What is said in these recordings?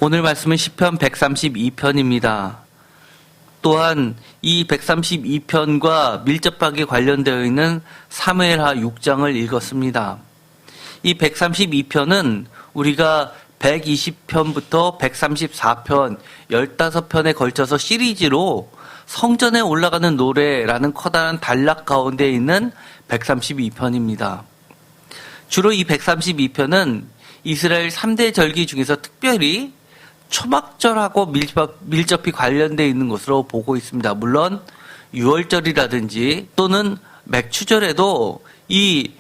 오늘 말씀은 시편 132편입니다. 또한 이 132편과 밀접하게 관련되어 있는 사무엘하 6장을 읽었습니다. 이 132편은 우리가 120편부터 134편, 15편에 걸쳐서 시리즈로 성전에 올라가는 노래라는 커다란 단락 가운데 있는 132편입니다. 주로 이 132편은 이스라엘 3대 절기 중에서 특별히 초막절하고 밀접히 관련되어 있는 것으로 보고 있습니다. 물론 6월절이라든지 또는 맥추절에도 이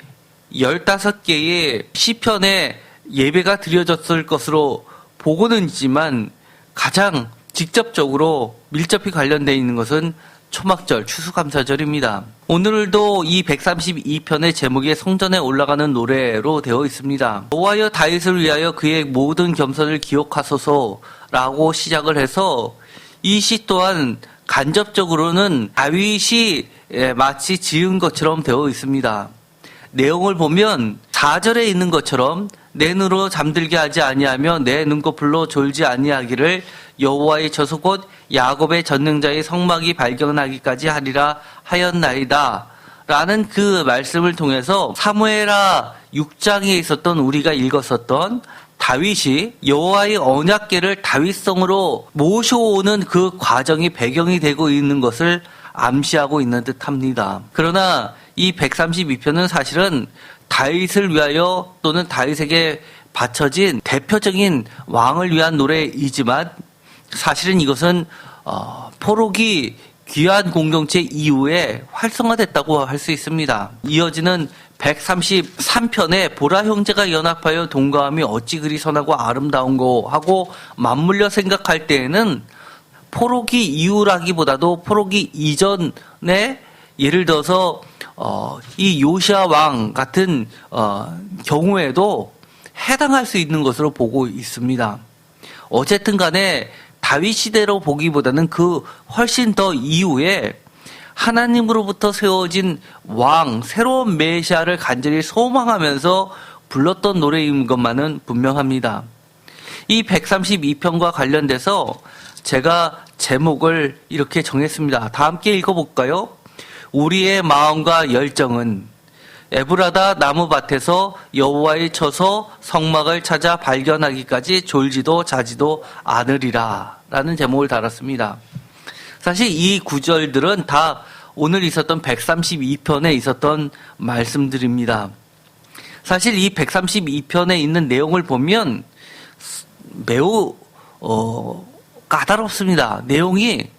15개의 시편에 예배가 드려졌을 것으로 보고는 있지만 가장 직접적으로 밀접히 관련되어 있는 것은 초막절, 추수감사절입니다. 오늘도 이 132편의 제목이 성전에 올라가는 노래로 되어 있습니다. 여호와여 다윗을 위하여 그의 모든 겸손을 기억하소서라고 시작을 해서 이 시 또한 간접적으로는 다윗이 마치 지은 것처럼 되어 있습니다. 내용을 보면 4절에 있는 것처럼 내 눈으로 잠들게 하지 아니하며 내 눈꺼풀로 졸지 아니하기를 여호와의 저수 곧 야곱의 전능자의 성막이 발견하기까지 하리라 하였나이다 라는 그 말씀을 통해서 사무엘하 6장에 있었던 우리가 읽었었던 다윗이 여호와의 언약궤를 다윗성으로 모셔오는 그 과정이 배경이 되고 있는 것을 암시하고 있는 듯합니다. 그러나 이 132편은 사실은 다윗을 위하여 또는 다윗에게 바쳐진 대표적인 왕을 위한 노래이지만 사실은 이것은 포로기 귀환 공동체 이후에 활성화됐다고 할 수 있습니다. 이어지는 133편에 보라 형제가 연합하여 동거함이 어찌 그리 선하고 아름다운고 하고 맞물려 생각할 때에는 포로기 이후라기보다도 포로기 이전에 예를 들어서 이 요시아 왕 같은 경우에도 해당할 수 있는 것으로 보고 있습니다. 어쨌든 간에 다윗 시대로 보기보다는 그 훨씬 더 이후에 하나님으로부터 세워진 왕, 새로운 메시아를 간절히 소망하면서 불렀던 노래인 것만은 분명합니다. 이 132편과 관련돼서 제가 제목을 이렇게 정했습니다. 다 함께 읽어볼까요? 우리의 마음과 열정은 에브라다 나무밭에서 여호와의 처소 성막을 찾아 발견하기까지 졸지도 자지도 않으리라 라는 제목을 달았습니다. 사실 이 구절들은 다 오늘 있었던 132편에 있었던 말씀들입니다. 사실 이 132편에 있는 내용을 보면 매우 까다롭습니다. 내용이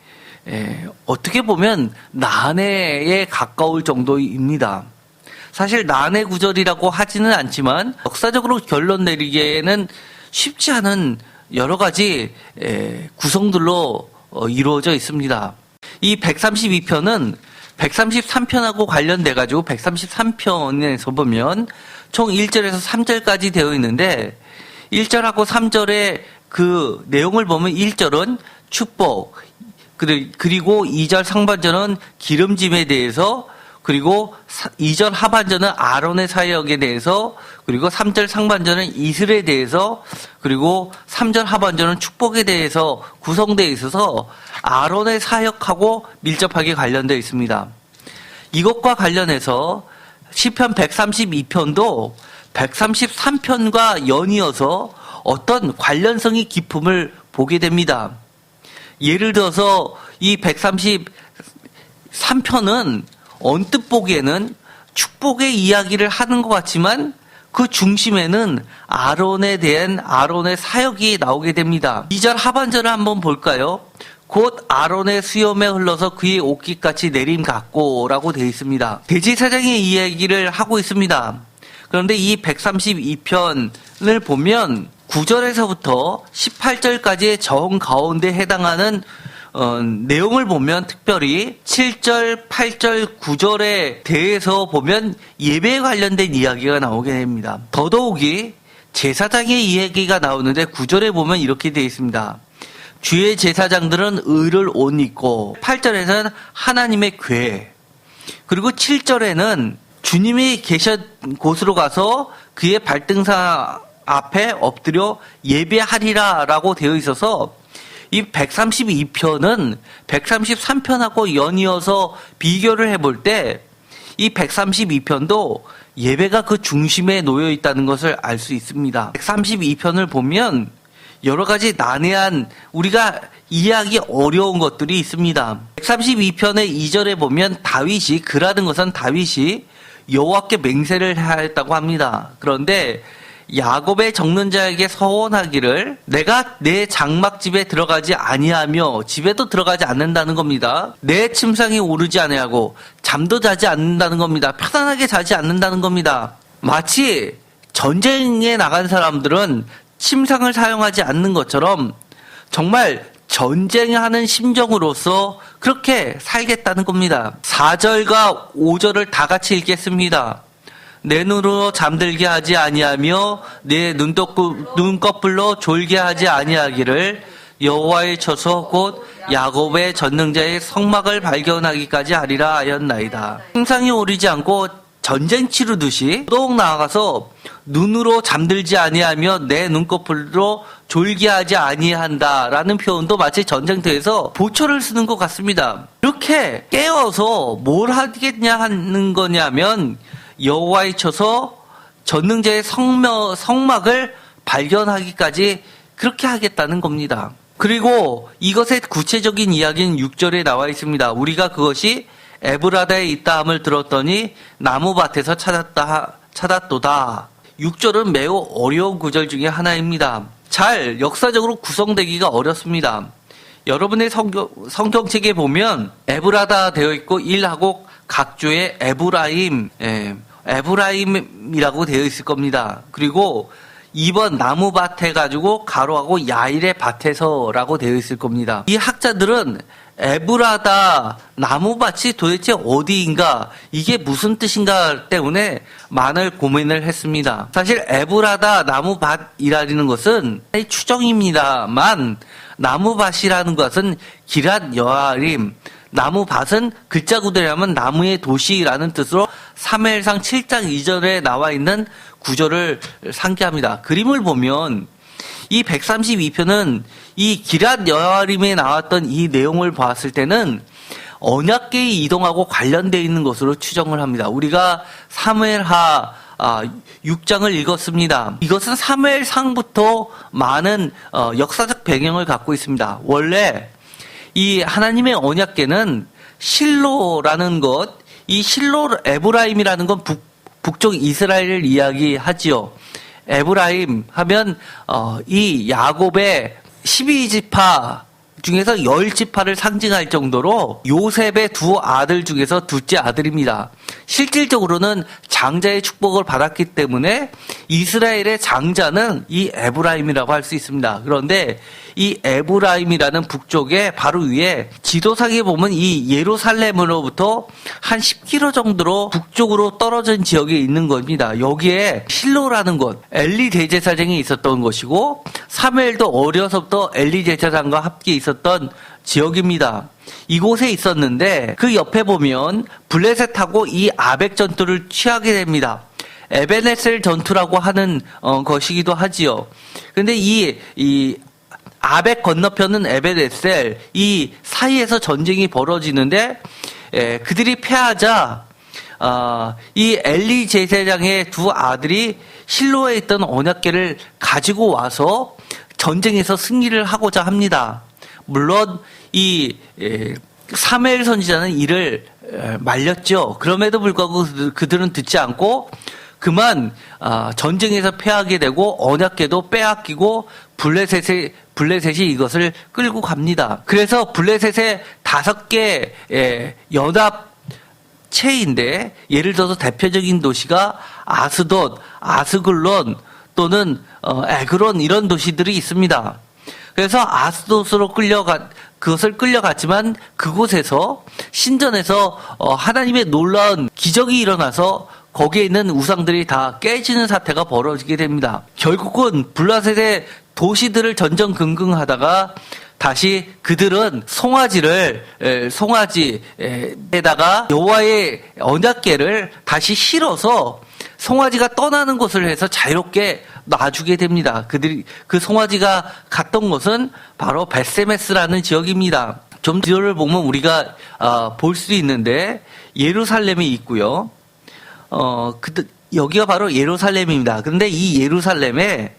어떻게 보면 난해에 가까울 정도입니다. 사실 난해 구절이라고 하지는 않지만 역사적으로 결론 내리기에는 쉽지 않은 여러 가지 구성들로 이루어져 있습니다. 이 132편은 133편하고 관련돼 가지고 133편에서 보면 총 1절에서 3절까지 되어 있는데 1절하고 3절의 그 내용을 보면 1절은 축복, 그리고 2절 상반절은 기름짐에 대해서, 그리고 2절 하반절은 아론의 사역에 대해서, 그리고 3절 상반절은 이슬에 대해서, 그리고 3절 하반절은 축복에 대해서 구성되어 있어서 아론의 사역하고 밀접하게 관련되어 있습니다. 이것과 관련해서 시편 132편도 133편과 연이어서 어떤 관련성이 깊음을 보게 됩니다. 예를 들어서 이 133편은 언뜻 보기에는 축복의 이야기를 하는 것 같지만 그 중심에는 아론에 대한 아론의 사역이 나오게 됩니다. 2절 하반절을 한번 볼까요? 곧 아론의 수염에 흘러서 그의 옷깃같이 내림 같고 라고 되어 있습니다. 대제사장의 이야기를 하고 있습니다. 그런데 이 132편을 보면 9절에서부터 18절까지의 정 가운데 해당하는 내용을 보면 특별히 7절, 8절, 9절에 대해서 보면 예배에 관련된 이야기가 나오게 됩니다. 더더욱이 제사장의 이야기가 나오는데 9절에 보면 이렇게 되어 있습니다. 주의 제사장들은 의를 옷 입고 8절에는 하나님의 궤, 그리고 7절에는 주님이 계신 곳으로 가서 그의 발등상 앞에 엎드려 예배하리라라고 되어 있어서 이 132편은 133편하고 연이어서 비교를 해볼 때 이 132편도 예배가 그 중심에 놓여 있다는 것을 알 수 있습니다. 132편을 보면 여러 가지 난해한 우리가 이해하기 어려운 것들이 있습니다. 132편의 2절에 보면 다윗이 그라는 것은 다윗이 여호와께 맹세를 하였다고 합니다. 그런데 야곱의 적는 자에게 서원하기를 내가 내 장막집에 들어가지 아니하며 집에도 들어가지 않는다는 겁니다. 내 침상에 오르지 아니하고 잠도 자지 않는다는 겁니다. 편안하게 자지 않는다는 겁니다. 마치 전쟁에 나간 사람들은 침상을 사용하지 않는 것처럼 정말 전쟁하는 심정으로서 그렇게 살겠다는 겁니다. 4절과 5절을 다 같이 읽겠습니다. 내 눈으로 잠들게 하지 아니하며 내 눈꺼풀로 졸게 하지 아니하기를 여호와의 처소 곧 야곱의 전능자의 성막을 발견하기까지 하리라 하였나이다. 침상에 오르지 않고 전쟁 치르듯이 더욱 나아가서 눈으로 잠들지 아니하며 내 눈꺼풀로 졸게 하지 아니한다라는 표현도 마치 전쟁터에서 보초를 쓰는 것 같습니다. 이렇게 깨어서 뭘 하겠냐 하는 거냐면 여호와의 처소 전능자의 성막을 발견하기까지 그렇게 하겠다는 겁니다. 그리고 이것의 구체적인 이야기는 6절에 나와 있습니다. 우리가 그것이 에브라다에 있다 함을 들었더니 나무밭에서 찾았도다. 6절은 매우 어려운 구절 중에 하나입니다. 잘 역사적으로 구성되기가 어렵습니다. 여러분의 성경책에 보면 에브라다 되어 있고 1하고 각조의 에브라임이라고 되어 있을 겁니다. 그리고 2번 나무밭 해가지고 가로하고 야일의 밭에서라고 되어 있을 겁니다. 이 학자들은 에브라다 나무밭이 도대체 어디인가 이게 무슨 뜻인가 때문에 많은 고민을 했습니다. 사실 에브라다 나무밭이라는 것은 추정입니다만 나무밭이라는 것은 기랏 여아림 나무밭은 글자 그대로 하면 나무의 도시라는 뜻으로 사무엘상 7장 2절에 나와 있는 구절을 상기합니다. 그림을 보면 이 132편은 이 기랏 여아림에 나왔던 이 내용을 봤을 때는 언약궤에 이동하고 관련되어 있는 것으로 추정을 합니다. 우리가 사무엘하 6장을 읽었습니다. 이것은 사무엘상부터 많은 역사적 배경을 갖고 있습니다. 원래 이 하나님의 언약궤는 실로라는 것, 이 실로 에브라임이라는 건 북쪽 이스라엘을 이야기하지요. 에브라임 하면 이 야곱의 12지파 중에서 10지파를 상징할 정도로 요셉의 두 아들 중에서 둘째 아들입니다. 실질적으로는 장자의 축복을 받았기 때문에 이스라엘의 장자는 이 에브라임이라고 할 수 있습니다. 그런데 이 에브라임이라는 북쪽에 바로 위에 지도상에 보면 이 예루살렘으로부터 한 10km 정도로 북쪽으로 떨어진 지역에 있는 겁니다. 여기에 실로라는 곳, 엘리 대제사장이 있었던 것이고 사무엘도 어려서부터 엘리 제사장과 함께 있었던 지역입니다. 이곳에 있었는데 그 옆에 보면 블레셋하고 이 아벡 전투를 취하게 됩니다. 에베네셀 전투라고 하는 것이기도 하지요. 근데 이 아벡 건너편은 에베네셀 이 사이에서 전쟁이 벌어지는데 그들이 패하자 이 엘리 제사장의 두 아들이 실로에 있던 언약궤를 가지고 와서 전쟁에서 승리를 하고자 합니다. 물론 이 사무엘 선지자는 이를 말렸죠. 그럼에도 불구하고 그들은 듣지 않고 그만 전쟁에서 패하게 되고 언약궤도 빼앗기고 블레셋이 이것을 끌고 갑니다. 그래서 블레셋의 5개 연합체인데 예를 들어서 대표적인 도시가 아스돗, 아스글론 또는 에그론 이런 도시들이 있습니다. 그래서 아스돗으로 그것을 끌려갔지만 그곳에서 신전에서 하나님의 놀라운 기적이 일어나서 거기에 있는 우상들이 다 깨지는 사태가 벌어지게 됩니다. 결국은 블레셋의 도시들을 전전긍긍하다가 다시 그들은 송아지에다가 여호와의 언약궤를 다시 실어서 송아지가 떠나는 곳을 해서 자유롭게 놔주게 됩니다. 그 송아지가 갔던 곳은 바로 벳세메스라는 지역입니다. 좀 뒤를 보면 우리가 볼 수 있는데 예루살렘이 있고요. 여기가 바로 예루살렘입니다. 그런데 이 예루살렘의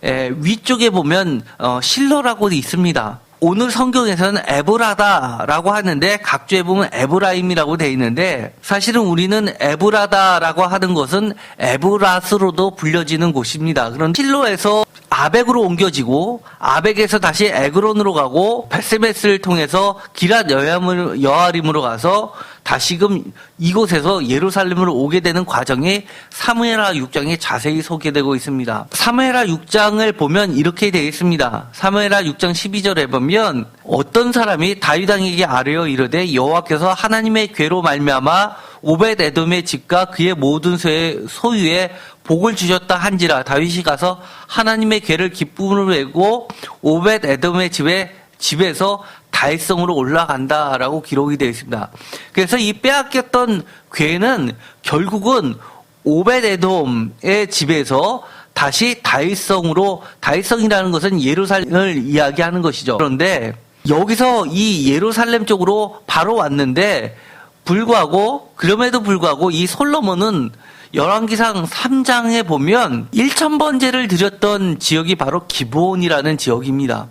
위쪽에 보면 실로라고 있습니다. 오늘 성경에서는 에브라다라고 하는데 각주에 보면 에브라임이라고 되어 있는데 사실은 우리는 에브라다라고 하는 것은 에브라스로도 불려지는 곳입니다. 그런데 실로에서 아벡으로 옮겨지고 아벡에서 다시 에그론으로 가고 벳세메스를 통해서 기랏 여아림으로 가서 다시금 이곳에서 예루살렘으로 오게 되는 과정이 사무엘하 6장에 자세히 소개되고 있습니다. 사무엘하 6장을 보면 이렇게 되어 있습니다. 사무엘하 6장 12절에 보면 어떤 사람이 다윗 왕에게 아뢰어 이르되 여호와께서 하나님의 괴로 말미암아 오벳 에돔의 집과 그의 모든 소유에 복을 주셨다 한지라 다윗이 가서 하나님의 괴를 기쁨으로 메고 오벳 에돔의 집에서 다윗성으로 올라간다라고 기록이 되어 있습니다. 그래서 이 빼앗겼던 괴는 결국은 오벳 에돔의 집에서 다시 다윗성이라는 것은 예루살렘을 이야기하는 것이죠. 그런데 여기서 이 예루살렘 쪽으로 바로 왔는데 그럼에도 불구하고 이 솔로몬은 열왕기상 3장에 보면 1000번제를 드렸던 지역이 바로 기브온이라는 지역입니다.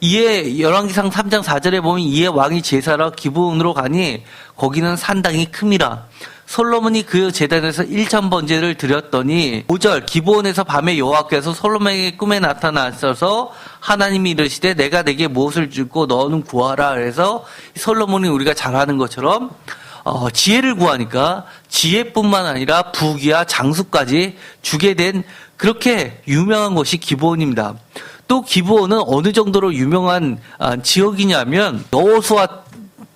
이에 열왕기상 3장 4절에 보면 이에 왕이 제사하러 기브온으로 가니 거기는 산당이 큼이라. 솔로몬이 그 제단에서 1000번제를 드렸더니 5절 기브온에서 밤에 여호와께서 솔로몬에게 꿈에 나타나셔서 하나님이 이르시되 내가 내게 무엇을 주고 너는 구하라. 그래서 솔로몬이 우리가 잘 아는 것처럼 지혜를 구하니까 지혜뿐만 아니라 부귀와 장수까지 주게 된 그렇게 유명한 곳이 기브온입니다. 또 기브온은 어느 정도로 유명한 지역이냐면 여호수아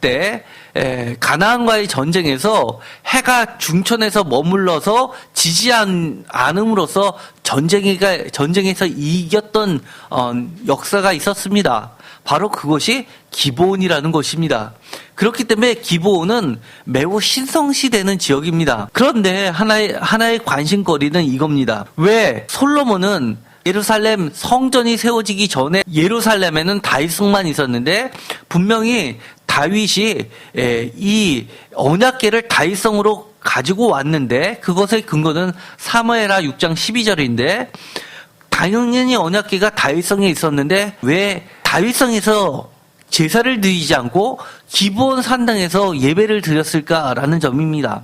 때 가나안과의 전쟁에서 해가 중천에서 머물러서 지지 않음으로써 전쟁에서 이겼던 역사가 있었습니다. 바로 그것이 기브온이라는 곳입니다. 그렇기 때문에 기브온은 매우 신성시되는 지역입니다. 그런데 하나의 관심거리는 이겁니다. 왜 솔로몬은 예루살렘 성전이 세워지기 전에 예루살렘에는 다윗성만 있었는데 분명히 다윗이 이 언약궤를 다윗성으로 가지고 왔는데 그것의 근거는 사무엘하 6장 12절인데 당연히 언약궤가 다윗성에 있었는데 왜 다윗성에서 제사를 드리지 않고 기브온 산당에서 예배를 드렸을까라는 점입니다.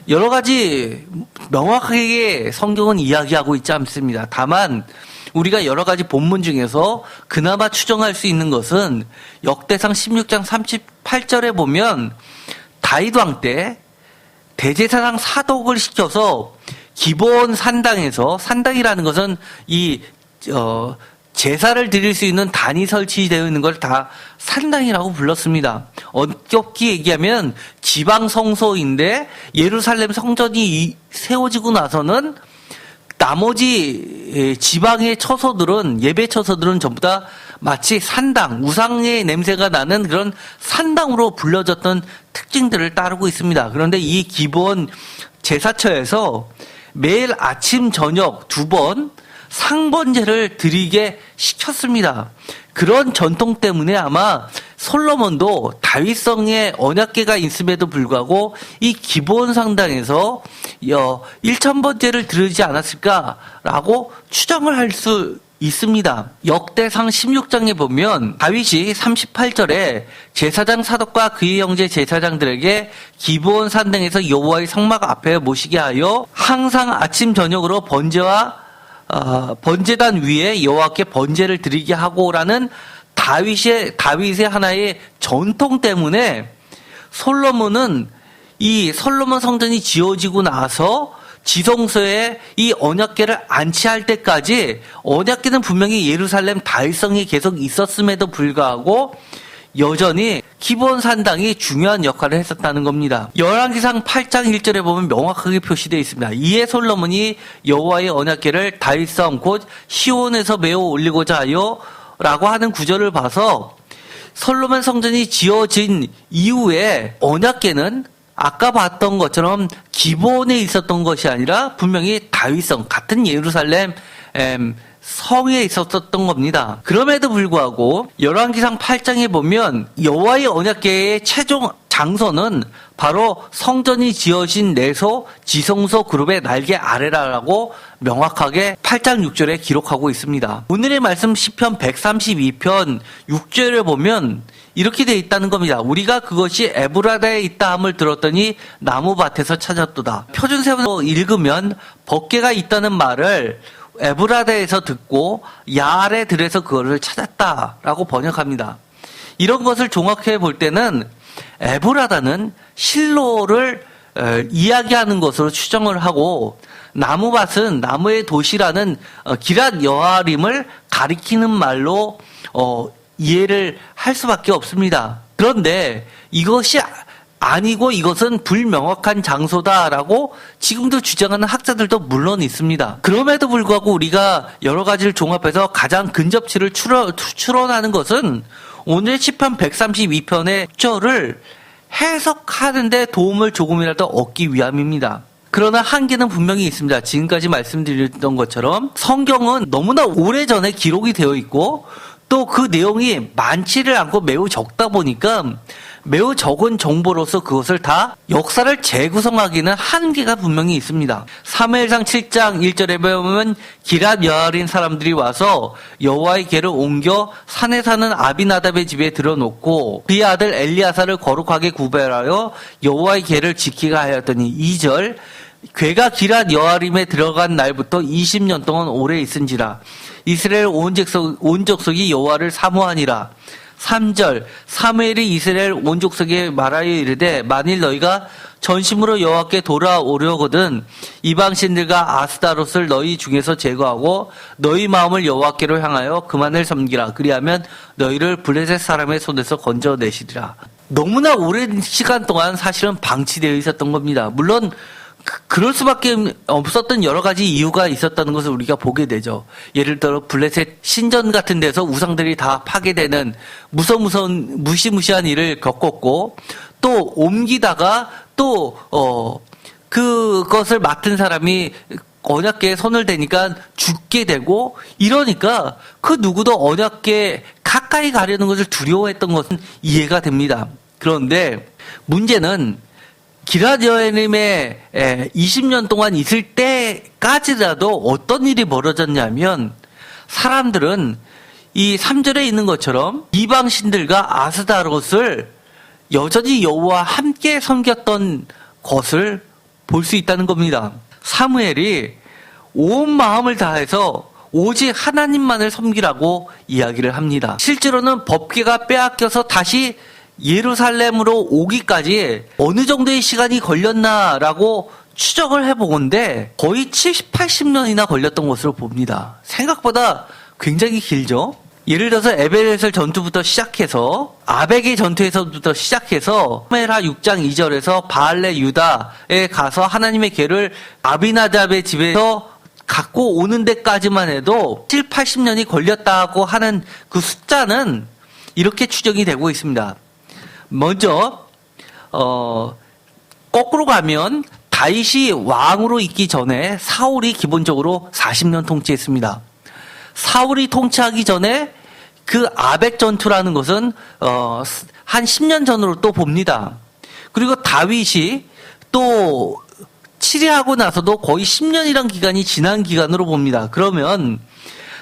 여러 가지 명확하게 성경은 이야기하고 있지 않습니다. 다만 우리가 여러 가지 본문 중에서 그나마 추정할 수 있는 것은 역대상 16장 38절에 보면 다윗 왕 때 대제사장 사독을 시켜서 기브온 산당에서 산당이라는 것은 제사를 드릴 수 있는 단이 설치되어 있는 걸 다 산당이라고 불렀습니다. 엄격히 얘기하면 지방 성소인데 예루살렘 성전이 세워지고 나서는 나머지 지방의 처소들은 예배 처소들은 전부 다 마치 산당, 우상의 냄새가 나는 그런 산당으로 불려졌던 특징들을 따르고 있습니다. 그런데 이 기브온 제사처에서 매일 아침 저녁 2번 상번제를 드리게 시켰습니다. 그런 전통 때문에 아마 솔로몬도 다윗성의 언약궤가 있음에도 불구하고 이 기브온 상당에서 1000번제를 드리지 않았을까라고 추정을 할 수 있습니다. 역대상 16장에 보면 다윗이 38절에 제사장 사독과 그의 형제 제사장들에게 기브온 산당에서 여호와의 성막 앞에 모시게 하여 항상 아침 저녁으로 번제단 위에 여호와께 번제를 드리게 하고라는 다윗의 하나의 전통 때문에 솔로몬은 이 솔로몬 성전이 지어지고 나서 지성소에 이 언약궤를 안치할 때까지 언약궤는 분명히 예루살렘 다윗성이 계속 있었음에도 불구하고 여전히 기브온 산당이 중요한 역할을 했었다는 겁니다. 열왕기상 8장 1절에 보면 명확하게 표시되어 있습니다. 이에 솔로몬이 여호와의 언약궤를 다윗성 곧 시온에서 메어 올리고자 하여 라고 하는 구절을 봐서 솔로몬 성전이 지어진 이후에 언약궤는 아까 봤던 것처럼 기본에 있었던 것이 아니라 분명히 다윗성 같은 예루살렘 성에 있었던 겁니다. 그럼에도 불구하고 열왕기상 8장에 보면 여호와의 언약궤의 최종 장소는 바로 성전이 지어진 내소 지성소 그룹의 날개 아래라고 명확하게 8장 6절에 기록하고 있습니다. 오늘의 말씀 시편 132편 6절에 보면 이렇게 되어 있다는 겁니다. 우리가 그것이 에브라다에 있다 함을 들었더니 나무밭에서 찾았도다. 표준세번호 읽으면 법궤가 있다는 말을 에브라다에서 듣고 야알의 들에서 그것을 찾았다라고 번역합니다. 이런 것을 종합해 볼 때는 에브라다는 실로를 이야기하는 것으로 추정을 하고 나무밭은 나무의 도시라는 기랏 여아림을 가리키는 말로 이해를 할 수밖에 없습니다. 그런데 이것이 아니고 이것은 불명확한 장소다라고 지금도 주장하는 학자들도 물론 있습니다. 그럼에도 불구하고 우리가 여러 가지를 종합해서 가장 근접치를 추론하는 것은 오늘 시편 132편의 절을 해석하는 데 도움을 조금이라도 얻기 위함입니다. 그러나 한계는 분명히 있습니다. 지금까지 말씀드렸던 것처럼 성경은 너무나 오래전에 기록이 되어 있고 또 그 내용이 많지를 않고 매우 적다 보니까 매우 적은 정보로서 그것을 다 역사를 재구성하기는 한계가 분명히 있습니다. 사무엘상 7장 1절에 보면 기랏 여아린 사람들이 와서 여호와의 궤를 옮겨 산에 사는 아비나답의 집에 들어놓고 그의 아들 엘리야사를 거룩하게 구별하여 여호와의 궤를 지키게 하였더니 2절 궤가 기랏 여아림에 들어간 날부터 20년 동안 오래 있은지라 이스라엘 온 족속이 여호와를 사모하니라. 3절 사무엘이 이스라엘 온 족속에 말하여 이르되 만일 너희가 전심으로 여호와께 돌아오려거든 이방신들과 아스타롯을 너희 중에서 제거하고 너희 마음을 여호와께로 향하여 그만을 섬기라. 그리하면 너희를 블레셋 사람의 손에서 건져내시리라. 너무나 오랜 시간 동안 사실은 방치되어 있었던 겁니다. 물론 그럴 수밖에 없었던 여러 가지 이유가 있었다는 것을 우리가 보게 되죠. 예를 들어 블레셋 신전 같은 데서 우상들이 다 파괴되는 무시무시한 일을 겪었고 또 옮기다가 또 그것을 맡은 사람이 언약궤에 손을 대니까 죽게 되고 이러니까 그 누구도 언약궤에 가까이 가려는 것을 두려워했던 것은 이해가 됩니다. 그런데 문제는 기랏 여아림에 20년 동안 있을 때까지라도 어떤 일이 벌어졌냐면 사람들은 이 3절에 있는 것처럼 이방신들과 아스타롯을 여전히 여호와와 함께 섬겼던 것을 볼 수 있다는 겁니다. 사무엘이 온 마음을 다해서 오직 하나님만을 섬기라고 이야기를 합니다. 실제로는 법궤가 빼앗겨서 다시 예루살렘으로 오기까지 어느 정도의 시간이 걸렸나라고 추적을 해보건대 거의 70, 80년이나 걸렸던 것으로 봅니다. 생각보다 굉장히 길죠. 예를 들어서 에벨에셀 전투부터 시작해서 아벡의 전투에서부터 시작해서 사무엘하 6장 2절에서 바알레 유다에 가서 하나님의 궤를 아비나답의 집에서 갖고 오는 데까지만 해도 7, 80년이 걸렸다고 하는 그 숫자는 이렇게 추정이 되고 있습니다. 먼저 거꾸로 가면 다윗이 왕으로 있기 전에 사울이 기본적으로 40년 통치했습니다. 사울이 통치하기 전에 그 아벡 전투라는 것은 한 10년 전으로 또 봅니다. 그리고 다윗이 또 치리하고 나서도 거의 10년이란 기간이 지난 기간으로 봅니다. 그러면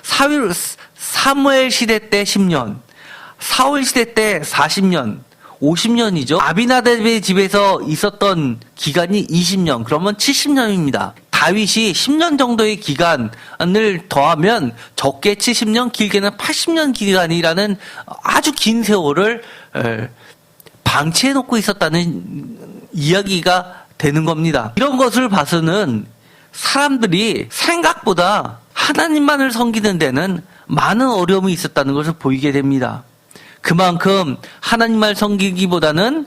사무엘 시대 때 10년, 사울 시대 때 40년, 50년이죠. 아비나답의 집에서 있었던 기간이 20년, 그러면 70년입니다. 다윗이 10년 정도의 기간을 더하면 적게 70년, 길게는 80년 기간이라는 아주 긴 세월을 방치해놓고 있었다는 이야기가 되는 겁니다. 이런 것을 봐서는 사람들이 생각보다 하나님만을 섬기는 데는 많은 어려움이 있었다는 것을 보이게 됩니다. 그만큼 하나님을 섬기기보다는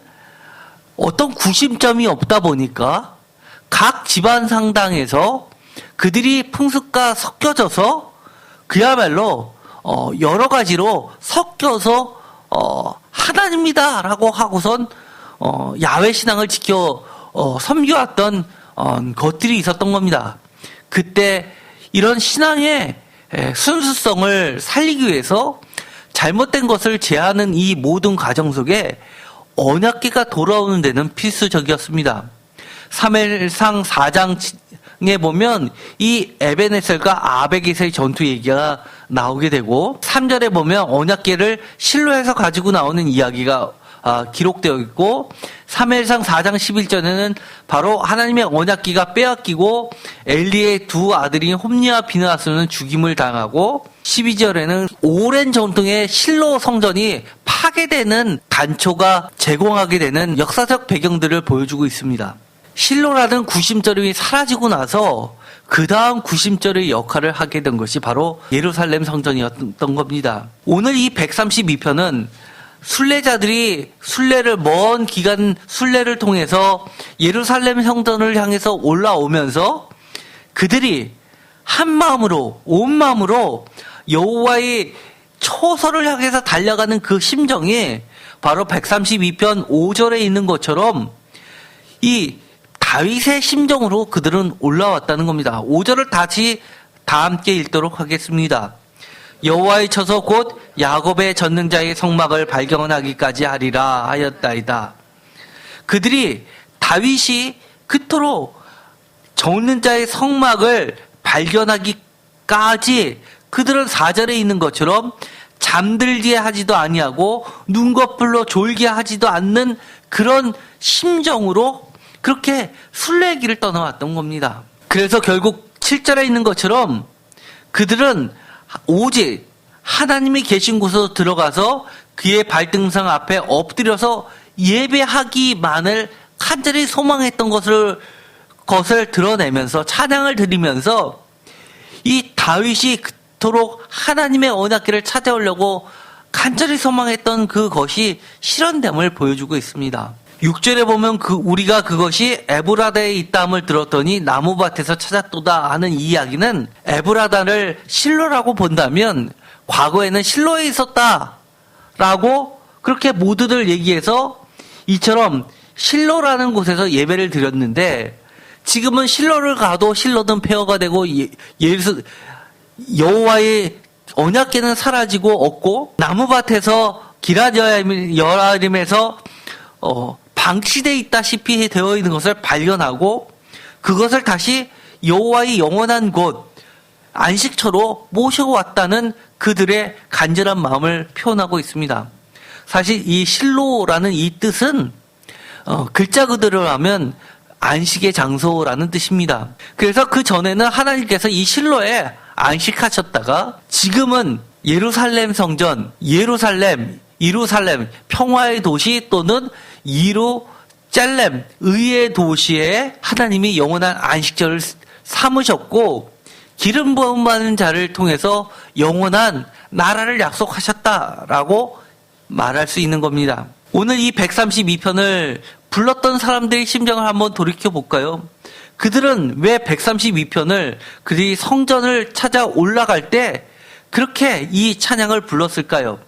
어떤 구심점이 없다 보니까 각 집안 상당에서 그들이 풍습과 섞여져서 그야말로 여러 가지로 섞여서 하나님이다라고 하고선 야훼 신앙을 지켜 섬겨왔던 것들이 있었던 겁니다. 그때 이런 신앙의 순수성을 살리기 위해서 잘못된 것을 제하는 이 모든 과정 속에 언약궤가 돌아오는 데는 필수적이었습니다. 사무엘상 4장에 보면 이 에벤에셀과 아벡에서의 전투 얘기가 나오게 되고 3절에 보면 언약궤를 실로에서 가지고 나오는 이야기가 기록되어 있고 사무엘상 4장 11절에는 바로 하나님의 언약궤가 빼앗기고 엘리의 두 아들인 홈니와 비느하스는 죽임을 당하고 12절에는 오랜 전통의 실로 성전이 파괴되는 단초가 제공하게 되는 역사적 배경들을 보여주고 있습니다. 실로라는 구심절이 사라지고 나서 그 다음 구심절의 역할을 하게 된 것이 바로 예루살렘 성전이었던 겁니다. 오늘 이 132편은 순례자들이 먼 기간 순례를 통해서 예루살렘 성전을 향해서 올라오면서 그들이 한 마음으로 온 마음으로 여호와의 초서를 향해서 달려가는 그 심정이 바로 132편 5절에 있는 것처럼 이 다윗의 심정으로 그들은 올라왔다는 겁니다. 5절을 다 함께 읽도록 하겠습니다. 여호와의 처소 곧 야곱의 전능자의 성막을 발견하기까지 하리라 하였다이다. 그들이 다윗이 그토록 전능자의 성막을 발견하기까지 그들은 4절에 있는 것처럼 잠들게 하지도 아니하고 눈꺼풀로 졸게 하지도 않는 그런 심정으로 그렇게 순례의 길을 떠나왔던 겁니다. 그래서 결국 7절에 있는 것처럼 그들은 오직 하나님이 계신 곳으로 들어가서 그의 발등상 앞에 엎드려서 예배하기만을 간절히 소망했던 것을 드러내면서 찬양을 드리면서 이 다윗이 그토록 하나님의 언약궤를 찾아오려고 간절히 소망했던 그것이 실현됨을 보여주고 있습니다. 6절에 보면 우리가 그것이 에브라다에 있다함을 들었더니 나무밭에서 찾았도다 하는 이 이야기는 에브라다를 실로라고 본다면 과거에는 실로에 있었다라고 그렇게 모두들 얘기해서 이처럼 실로라는 곳에서 예배를 드렸는데 지금은 실로를 가도 실로는 폐허가 되고 여호와의 언약궤는 사라지고 없고 나무밭에서 기럇여아림에서 방치되어 있다시피 되어 있는 것을 발견하고 그것을 다시 여호와의 영원한 곳 안식처로 모셔왔다는 그들의 간절한 마음을 표현하고 있습니다. 사실 이 실로라는 이 뜻은 글자 그대로 하면 안식의 장소라는 뜻입니다. 그래서 그 전에는 하나님께서 이 실로에 안식하셨다가 지금은 예루살렘 성전, 예루살렘, 평화의 도시 또는 이루짤렘, 의의 도시에 하나님이 영원한 안식처를 삼으셨고 기름 부음 받는 자를 통해서 영원한 나라를 약속하셨다라고 말할 수 있는 겁니다. 오늘 이 132편을 불렀던 사람들의 심정을 한번 돌이켜 볼까요? 그들은 왜 132편을 그들이 성전을 찾아 올라갈 때 그렇게 이 찬양을 불렀을까요?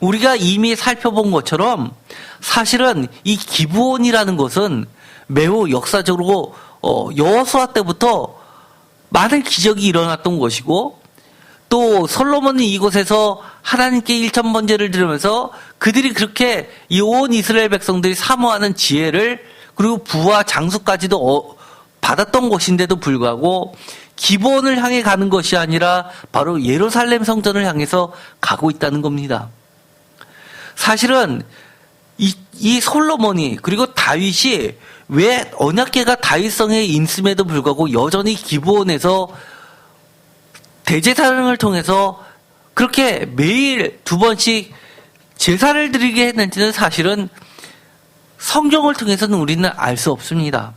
우리가 이미 살펴본 것처럼 사실은 이 기브온이라는 것은 매우 역사적으로 여호수아 때부터 많은 기적이 일어났던 것이고 또 솔로몬이 이곳에서 하나님께 일천번제를 드리면서 그들이 그렇게 이 온 이스라엘 백성들이 사모하는 지혜를 그리고 부와 장수까지도 받았던 곳인데도 불구하고 기브온을 향해 가는 것이 아니라 바로 예루살렘 성전을 향해서 가고 있다는 겁니다. 사실은 이 솔로몬이 그리고 다윗이 왜 언약궤가 다윗성에 있음에도 불구하고 여전히 기브온에서 대제사장을 통해서 그렇게 매일 2번씩 제사를 드리게 했는지는 사실은 성경을 통해서는 우리는 알 수 없습니다.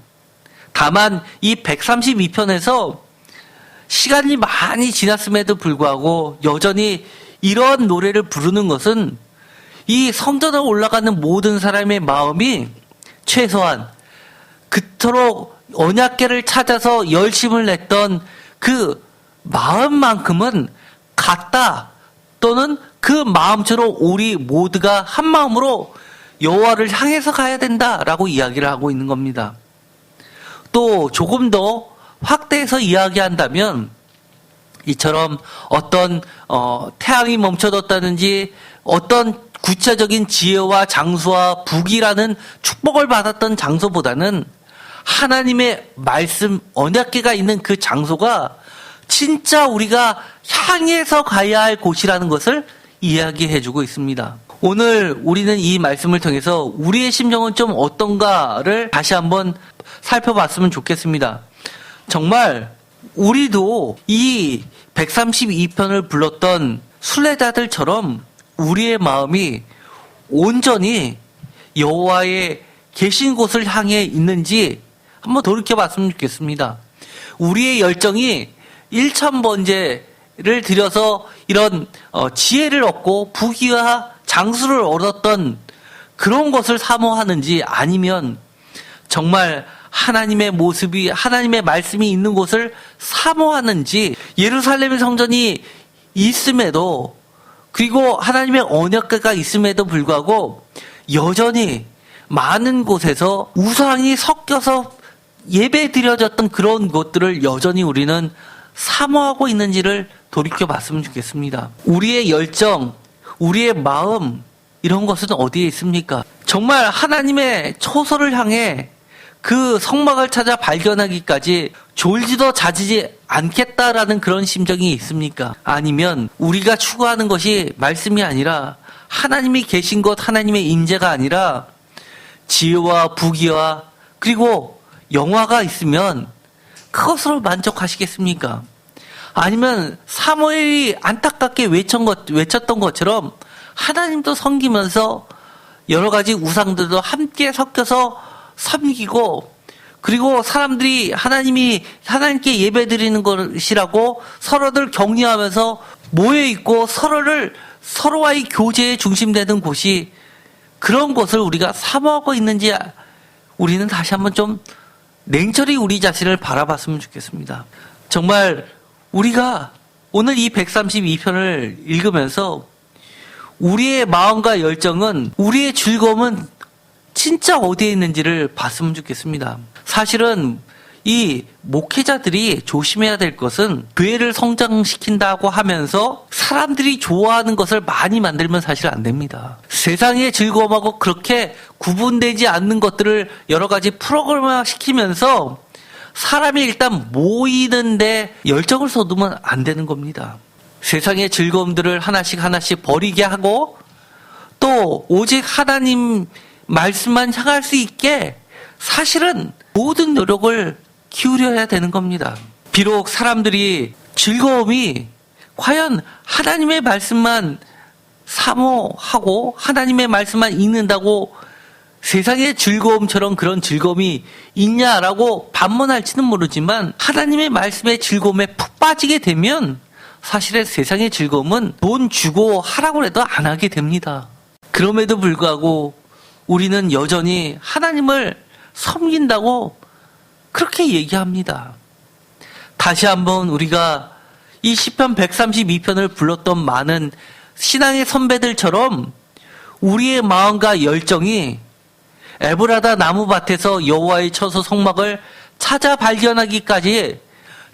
다만 이 132편에서 시간이 많이 지났음에도 불구하고 여전히 이러한 노래를 부르는 것은 이 성전에 올라가는 모든 사람의 마음이 최소한 그토록 언약궤를 찾아서 열심을 냈던 그 마음만큼은 같다 또는 그 마음처럼 우리 모두가 한 마음으로 여호와를 향해서 가야 된다라고 이야기를 하고 있는 겁니다. 또 조금 더 확대해서 이야기한다면 이처럼 어떤 태양이 멈춰졌다든지 어떤 구체적인 지혜와 장수와 북이라는 축복을 받았던 장소보다는 하나님의 말씀 언약궤가 있는 그 장소가 진짜 우리가 향해서 가야 할 곳이라는 것을 이야기해주고 있습니다. 오늘 우리는 이 말씀을 통해서 우리의 심정은 좀 어떤가를 다시 한번 살펴봤으면 좋겠습니다. 정말 우리도 이 132편을 불렀던 순례자들처럼 우리의 마음이 온전히 여호와의 계신 곳을 향해 있는지 한번 돌이켜봤으면 좋겠습니다. 우리의 열정이 1000번제를 드려서 이런 지혜를 얻고 부귀와 장수를 얻었던 그런 것을 사모하는지, 아니면 정말 하나님의 모습이, 하나님의 말씀이 있는 곳을 사모하는지, 예루살렘의 성전이 있음에도, 그리고 하나님의 언약궤가 있음에도 불구하고 여전히 많은 곳에서 우상이 섞여서 예배 드려졌던 그런 것들을 여전히 우리는 사모하고 있는지를 돌이켜 봤으면 좋겠습니다. 우리의 열정, 우리의 마음, 이런 것은 어디에 있습니까? 정말 하나님의 초소를 향해 그 성막을 찾아 발견하기까지 졸지도 자지지 않겠다라는 그런 심정이 있습니까? 아니면 우리가 추구하는 것이 말씀이 아니라 하나님이 계신 것, 하나님의 임재가 아니라 지혜와 부귀와 그리고 영화가 있으면 그것으로 만족하시겠습니까? 아니면 사무엘이 안타깝게 외쳤던 것처럼 하나님도 섬기면서 여러 가지 우상들도 함께 섞여서 섬기고, 그리고 사람들이 하나님께 예배드리는 것이라고 서로들 격려하면서 모여있고 서로와의 교제에 중심되는 곳이, 그런 것을 우리가 사모하고 있는지 우리는 다시 한번 좀 냉철히 우리 자신을 바라봤으면 좋겠습니다. 정말 우리가 오늘 이 132편을 읽으면서 우리의 마음과 열정은, 우리의 즐거움은 진짜 어디에 있는지를 봤으면 좋겠습니다. 사실은 이 목회자들이 조심해야 될 것은, 교회를 성장시킨다고 하면서 사람들이 좋아하는 것을 많이 만들면 사실 안 됩니다. 세상의 즐거움하고 그렇게 구분되지 않는 것들을 여러 가지 프로그램화 시키면서 사람이 일단 모이는데 열정을 쏟으면 안 되는 겁니다. 세상의 즐거움들을 하나씩 버리게 하고, 또 오직 하나님 말씀만 향할 수 있게 사실은 모든 노력을 기울여야 되는 겁니다. 비록 사람들이 즐거움이 과연 하나님의 말씀만 사모하고 하나님의 말씀만 읽는다고 세상의 즐거움처럼 그런 즐거움이 있냐라고 반문할지는 모르지만, 하나님의 말씀의 즐거움에 푹 빠지게 되면 사실은 세상의 즐거움은 돈 주고 하라고 해도 안 하게 됩니다. 그럼에도 불구하고 우리는 여전히 하나님을 섬긴다고 그렇게 얘기합니다. 다시 한번 우리가 이 시편 132편을 불렀던 많은 신앙의 선배들처럼 우리의 마음과 열정이 에브라다 나무밭에서 여호와의 처소 성막을 찾아 발견하기까지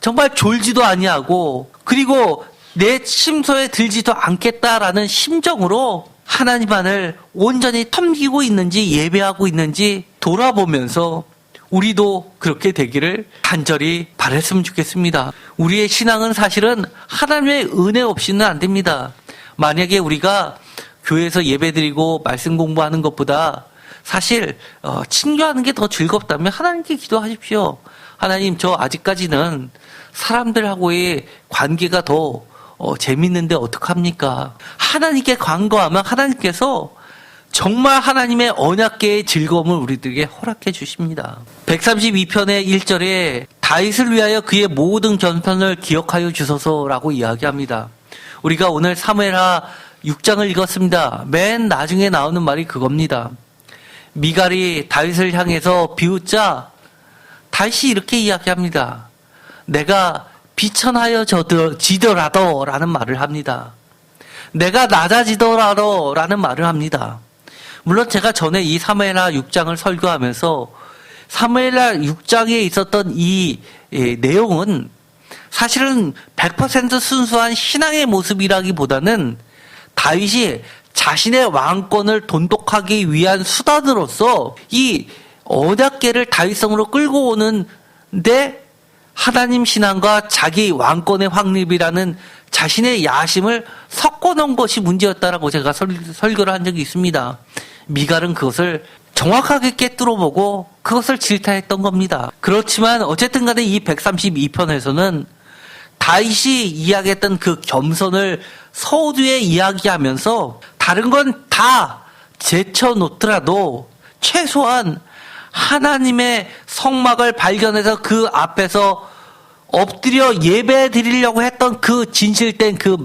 정말 졸지도 아니하고, 그리고 내 침소에 들지도 않겠다라는 심정으로 하나님만을 온전히 섬기고 있는지 예배하고 있는지 돌아보면서 우리도 그렇게 되기를 간절히 바랬으면 좋겠습니다. 우리의 신앙은 사실은 하나님의 은혜 없이는 안 됩니다. 만약에 우리가 교회에서 예배드리고 말씀 공부하는 것보다 사실 친교하는 게 더 즐겁다면 하나님께 기도하십시오. 하나님, 저 아직까지는 사람들하고의 관계가 더 재밌는데 어떡합니까? 하나님께 간구하면 하나님께서 정말 하나님의 언약궤의 즐거움을 우리들에게 허락해 주십니다. 132편의 1절에 다윗을 위하여 그의 모든 견편을 기억하여 주소서라고 이야기합니다. 우리가 오늘 사무엘하 6장을 읽었습니다. 맨 나중에 나오는 말이 그겁니다. 미갈이 다윗을 향해서 비웃자 다윗이 이렇게 이야기합니다. 내가 비천하여 지더라도 라는 말을 합니다. 내가 낮아지더라도 라는 말을 합니다. 물론 제가 전에 이 사무엘하 6장을 설교하면서 사무엘하 6장에 있었던 이 내용은 사실은 100% 순수한 신앙의 모습이라기보다는 다윗이 자신의 왕권을 돈독하기 위한 수단으로서 이 언약궤를 다윗성으로 끌고 오는데 하나님 신앙과 자기 왕권의 확립이라는 자신의 야심을 섞어 놓은 것이 문제였다라고 제가 설교를 한 적이 있습니다. 미갈은 그것을 정확하게 꿰뚫어보고 그것을 질타했던 겁니다. 그렇지만 어쨌든 간에 이 132편에서는 다윗이 이야기했던 그 겸손을 서두에 이야기하면서 다른 건 다 제쳐놓더라도 최소한 하나님의 성막을 발견해서 그 앞에서 엎드려 예배 드리려고 했던 그 진실된 그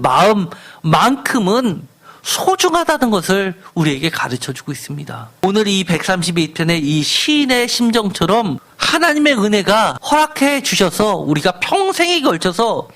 마음만큼은 소중하다는 것을 우리에게 가르쳐주고 있습니다. 오늘 이 132편의 이 시인의 심정처럼 하나님의 은혜가 허락해 주셔서 우리가 평생에 걸쳐서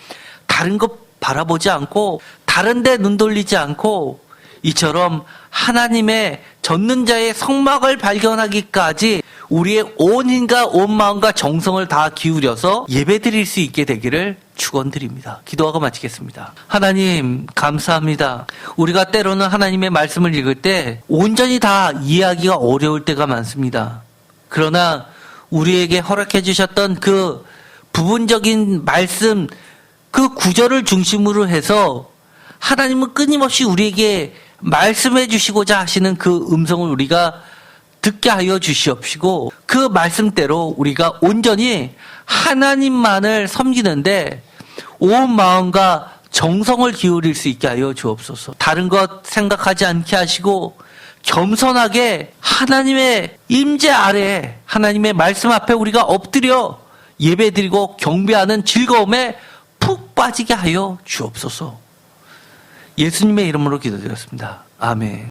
다른 것 바라보지 않고 다른 데 눈 돌리지 않고 이처럼 하나님의 젖는 자의 성막을 발견하기까지 우리의 온 힘과 온 마음과 정성을 다 기울여서 예배드릴 수 있게 되기를 축원드립니다. 기도하고 마치겠습니다. 하나님 감사합니다. 우리가 때로는 하나님의 말씀을 읽을 때 온전히 다 이해하기가 어려울 때가 많습니다. 그러나 우리에게 허락해 주셨던 그 부분적인 말씀 그 구절을 중심으로 해서 하나님은 끊임없이 우리에게 말씀해 주시고자 하시는 그 음성을 우리가 듣게 하여 주시옵시고 그 말씀대로 우리가 온전히 하나님만을 섬기는데 온 마음과 정성을 기울일 수 있게 하여 주옵소서. 다른 것 생각하지 않게 하시고 겸손하게 하나님의 임재 아래 하나님의 말씀 앞에 우리가 엎드려 예배드리고 경배하는 즐거움에 푹 빠지게 하여 주옵소서. 예수님의 이름으로 기도드렸습니다. 아멘.